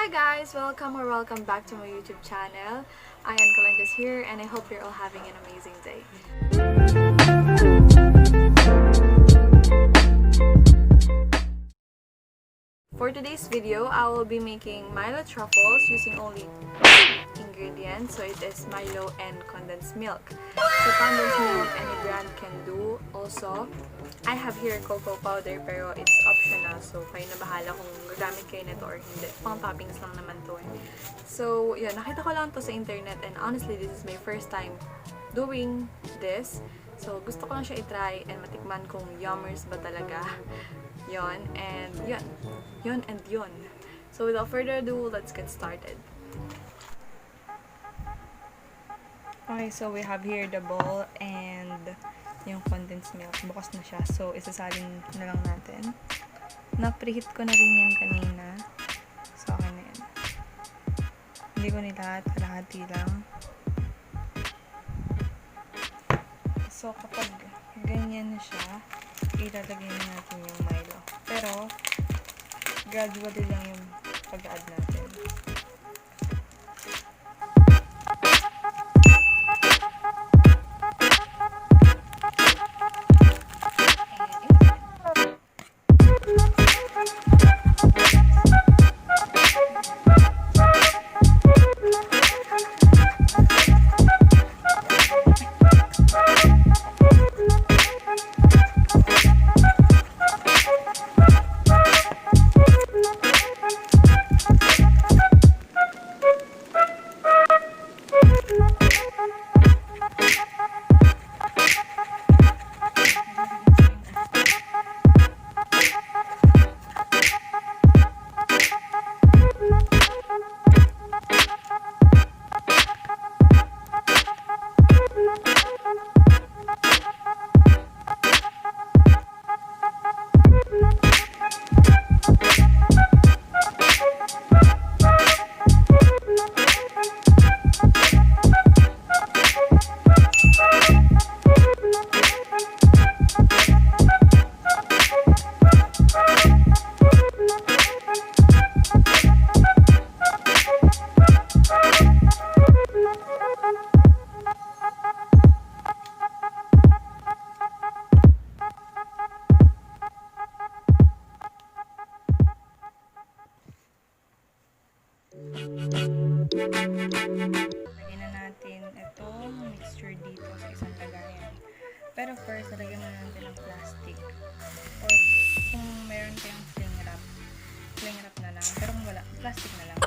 Hi guys! Welcome back to my YouTube channel. Aian Colendres here, and I hope you're all having an amazing day. For today's video, I will be making Milo truffles using only ingredients. So it is Milo and condensed milk. So condensed milk any brand can do. Also, I have here cocoa powder pero it's optional. So kayo na bahala kung gagamit kayo nito or hindi. Pang toppings lang naman to eh. So yun, nakita ko lang to sa internet and honestly this is my first time doing this. So gusto ko lang siya i-try and matikman kung yummers ba talaga. Yon and yon. So without further ado, let's get started. Okay, so we have here the bowl and yung condensed milk. Bukas na siya. So isasalin na lang natin. Na-preheat ko na rin yan kanina. So okay na yan. Hindi ko nilahat. Kalahati lang. So kapag ganyan na siya, ilalagay na natin yung Milo. Pero, gradually lang yung pag-add natin. Lagyan na natin itong mixture dito sa isang lagayan. Pero first, lagyan na natin ng plastic. Or kung meron kayong cling wrap na lang. Pero kung wala, plastic na lang.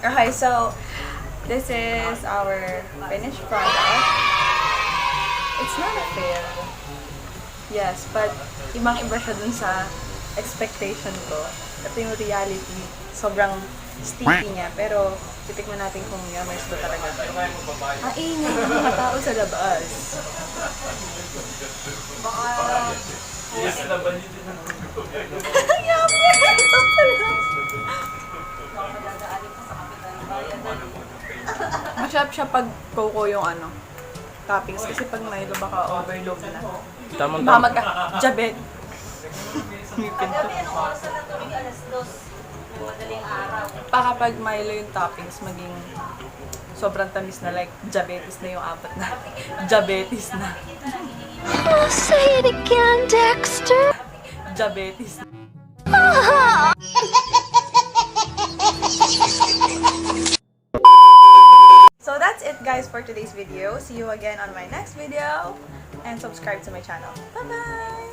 Okay, so this is our finished product. It's not a fail. Yes, but ibang-iba siya dun sa expectation ko. Ito yung reality. Sobrang sticky niya. Pero, titikman natin kung yummers ba talaga. Ang ingay ng mga tao sa labas. Baka... Yes, laban nito ng yummer! Ito pala! Masarap siya pag coco yung toppings. Kasi pag Milo baka overload na. Baka magka-jabet. Baka pag Milo yung toppings, maging sobrang tamis na, like diabetes na yung apat na. Diabetes na. Oh, say it again, Dexter. Diabetes na. So that's it guys for today's video. See you again on my next video. And subscribe to my channel. Bye-bye!